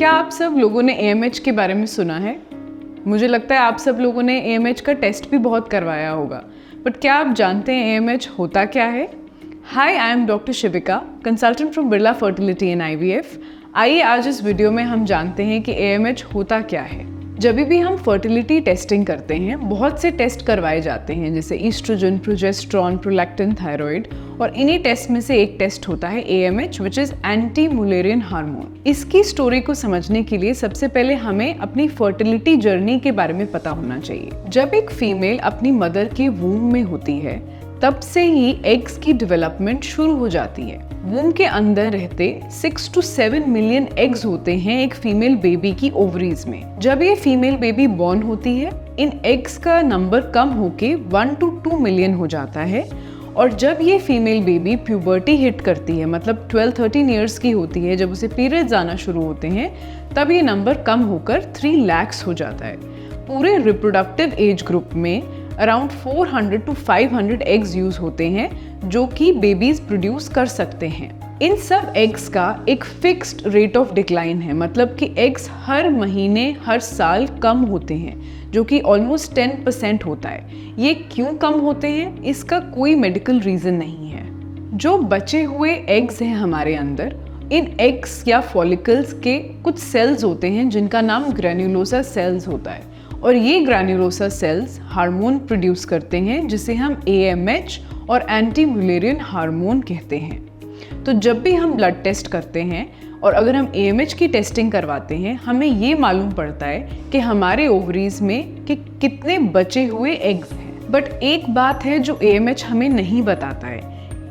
क्या आप सब लोगों ने AMH के बारे में सुना है? मुझे लगता है आप सब लोगों ने AMH का टेस्ट भी बहुत करवाया होगा, बट क्या आप जानते हैं AMH होता क्या है? Hi, I am doctor Shivika, consultant from Birla fertility and IVF। आइए आज इस वीडियो में हम जानते हैं कि AMH होता क्या है। जब भी हम फर्टिलिटी टेस्टिंग करते हैं, बहुत से टेस्ट करवाए जाते हैं, जैसे ईस्ट्रोजन, प्रोजेस्टेरॉन, प्रोलैक्टिन, थायराइड, और इन्हीं टेस्ट में से एक टेस्ट होता है AMH, which is anti Mullerian hormone. इसकी स्टोरी को समझने के लिए सबसे पहले हमें अपनी फर्टिलिटी जर्नी के बारे में पता होना चाहिए। जब एक फीमेल अपनी मदर के वूम में होती है, तब से ही एग्स की डेवलपमेंट शुरू हो जाती है। वूम के अंदर रहते 6 to 7 मिलियन एग्स होते हैं एक फीमेल बेबी की ओवरीज में। जब ये फीमेल बेबी बॉर्न होती है, इन एग्स का नंबर कम होके 1 to 2 मिलियन हो जाता है, और जब ये फीमेल बेबी प्यूबर्टी हिट करती है, मतलब 12-13 ईयर्स की होती है, जब उसे पीरियड्स आना शुरू होते हैं, तब ये नंबर कम होकर 3 lakhs हो जाता है। पूरे रिप्रोडक्टिव एज ग्रुप में अराउंड 400 to 500 एग्स यूज होते हैं जो कि बेबीज प्रोड्यूस कर सकते हैं। इन सब एग्स का एक फिक्स्ड रेट ऑफ डिक्लाइन है, मतलब कि एग्स हर महीने हर साल कम होते हैं, जो कि ऑलमोस्ट 10% होता है। ये क्यों कम होते हैं, इसका कोई मेडिकल रीजन नहीं है। जो बचे हुए एग्स हैं हमारे अंदर, इन एग्स या फॉलिकल्स के कुछ सेल्स होते हैं जिनका नाम ग्रैन्युलोसा सेल्स होता है, और ये ग्रैन्युलोसा सेल्स हार्मोन प्रोड्यूस करते हैं जिसे हम AMH और एंटी मुलेरियन हार्मोन कहते हैं। तो जब भी हम ब्लड टेस्ट करते हैं और अगर हम AMH की टेस्टिंग करवाते हैं, हमें ये मालूम पड़ता है कि हमारे ओवरीज में कि कितने बचे हुए एग्स हैं। बट एक बात है जो AMH हमें नहीं बताता है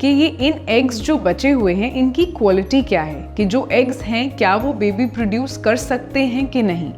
कि ये इन एग्स जो बचे हुए हैं, इनकी क्वालिटी क्या है, कि जो एग्स हैं क्या वो बेबी प्रोड्यूस कर सकते हैं कि नहीं।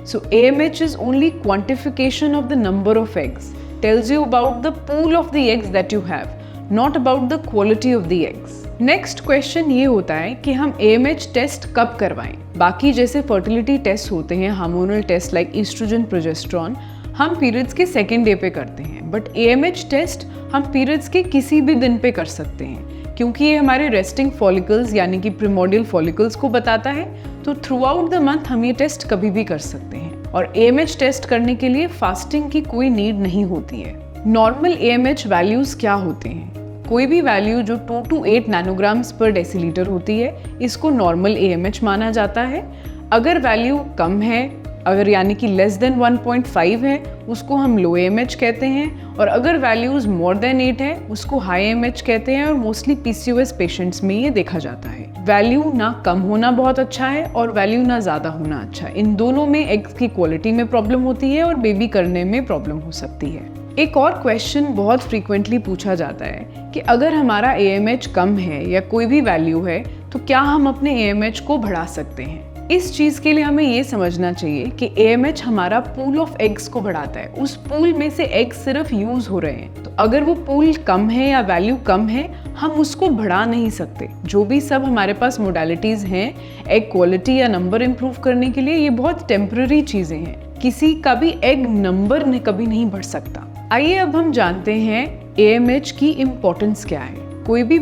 So AMH is only quantification of the number of eggs, tells you about the pool of the eggs that you have, not about the quality of the eggs. Next question ये होता है कि हम AMH टेस्ट कब करवाएं। बाकी जैसे fertility test होते हैं, hormonal test like oestrogen, progesterone, हम पीरियड्स के सेकेंड डे पे करते हैं, बट AMH टेस्ट हम पीरियड्स के किसी भी दिन पे कर सकते हैं, क्योंकि ये हमारे रेस्टिंग फॉलिकल्स यानी कि प्रीमोर्डियल फॉलिकल्स को बताता है। तो थ्रू आउट द मंथ हम ये टेस्ट कभी भी कर सकते हैं, और AMH टेस्ट करने के लिए फास्टिंग की कोई नीड नहीं होती है। नॉर्मल AMH वैल्यूज क्या होते हैं? कोई भी वैल्यू जो 2 to 8 नैनोग्राम्स पर डेसीलीटर होती है, इसको नॉर्मल AMH माना जाता है। अगर वैल्यू कम है, अगर यानी कि लेस देन 1.5 है, उसको हम लो AMH कहते हैं, और अगर वैल्यूज मोर देन 8 है, उसको हाई AMH कहते हैं, और मोस्टली PCOS पेशेंट्स में ये देखा जाता है। वैल्यू ना कम होना बहुत अच्छा है और वैल्यू ना ज़्यादा होना अच्छा है। इन दोनों में एग्स की क्वालिटी में प्रॉब्लम होती है और बेबी करने में प्रॉब्लम हो सकती है। एक और क्वेश्चन बहुत फ्रीक्वेंटली पूछा जाता है कि अगर हमारा AMH कम है या कोई भी वैल्यू है, तो क्या हम अपने AMH को बढ़ा सकते हैं? इस चीज़ के लिए हमें ये समझना चाहिए कि AMH हमारा पूल ऑफ एग्स को बढ़ाता है। उस पूल में से एग्स सिर्फ यूज हो रहे हैं, तो अगर वो पूल कम है या वैल्यू कम है, हम उसको बढ़ा नहीं सकते। जो भी सब हमारे पास मोडालिटीज़ हैं एग क्वालिटी या नंबर इम्प्रूव करने के लिए, ये बहुत टेम्पररी चीज़ें हैं। किसी का भी एग नंबर कभी नहीं बढ़ सकता। आइए अब हम जानते हैं AMH की इम्पोर्टेंस क्या है। कोई भी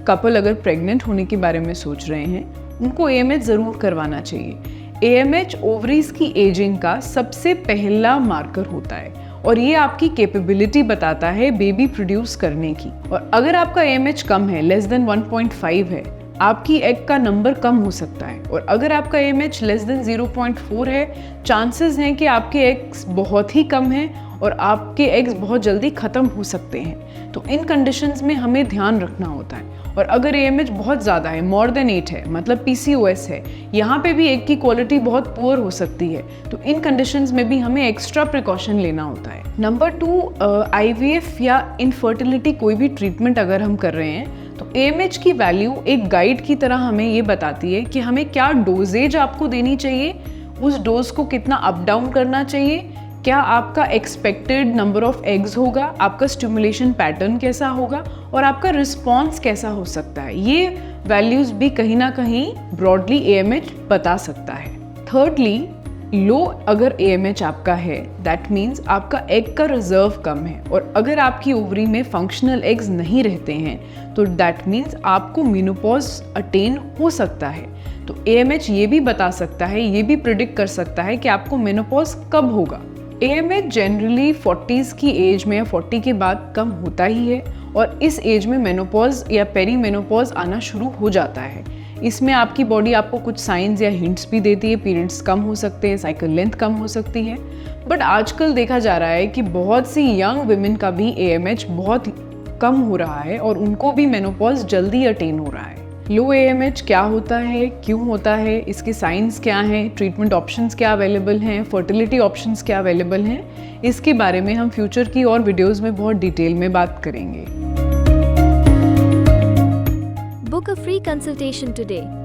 कपल अगर प्रेग्नेंट होने के बारे में सोच रहे हैं, उनको AMH ज़रूर करवाना चाहिए। AMH ओवरीज की एजिंग का सबसे पहला मार्कर होता है, और ये आपकी कैपेबिलिटी बताता है बेबी प्रोड्यूस करने की। और अगर आपका AMH कम है, लेस देन 1.5 है, आपकी एग का नंबर कम हो सकता है, और अगर आपका AMH लेस देन 0.4 है, चांसेस हैं कि आपके एग्स बहुत ही कम हैं और आपके एग्स बहुत जल्दी ख़त्म हो सकते हैं। तो इन कंडीशंस में हमें ध्यान रखना होता है। और अगर AMH बहुत ज़्यादा है, मोर देन 8 है, मतलब PCOS है, यहाँ पे भी एग की क्वालिटी बहुत पुअर हो सकती है। तो इन कंडीशंस में भी हमें एक्स्ट्रा प्रिकॉशन लेना होता है। नंबर 2, IVF या इनफर्टिलिटी कोई भी ट्रीटमेंट अगर हम कर रहे हैं, तो AMH की वैल्यू एक गाइड की तरह हमें ये बताती है कि हमें क्या डोजेज आपको देनी चाहिए, उस डोज को कितना अप डाउन करना चाहिए, क्या आपका एक्सपेक्टेड नंबर ऑफ एग्स होगा, आपका स्टिमुलेशन पैटर्न कैसा होगा, और आपका रिस्पॉन्स कैसा हो सकता है। ये वैल्यूज़ भी कहीं ना कहीं ब्रॉडली AMH बता सकता है। थर्डली, लो अगर AMH आपका है दैट मीन्स आपका एग का रिजर्व कम है, और अगर आपकी ओवरी में फंक्शनल एग्स नहीं रहते हैं तो दैट मीन्स आपको मेनोपॉज अटेन हो सकता है। तो AMH ये भी बता सकता है, ये भी प्रिडिक्ट कर सकता है कि आपको मेनोपॉज कब होगा। AMH जनरली 40s की एज में या 40 के बाद कम होता ही है, और इस एज में मेनोपॉज या पेरी मेनोपॉज आना शुरू हो जाता है। इसमें आपकी बॉडी आपको कुछ साइंस या हिंट्स भी देती है, पीरियड्स कम हो सकते हैं, साइकिल लेंथ कम हो सकती है। बट आजकल देखा जा रहा है कि बहुत सी यंग विमेन का भी AMH बहुत कम हो रहा है और उनको भी मेनोपॉज जल्दी अटेन हो रहा है। लो AMH क्या होता है, क्यों होता है, इसके साइंस क्या हैं, ट्रीटमेंट ऑप्शंस क्या अवेलेबल हैं, फर्टिलिटी ऑप्शंस क्या अवेलेबल हैं, इसके बारे में हम फ्यूचर की और वीडियोज़ में बहुत डिटेल में बात करेंगे। Book a free consultation today.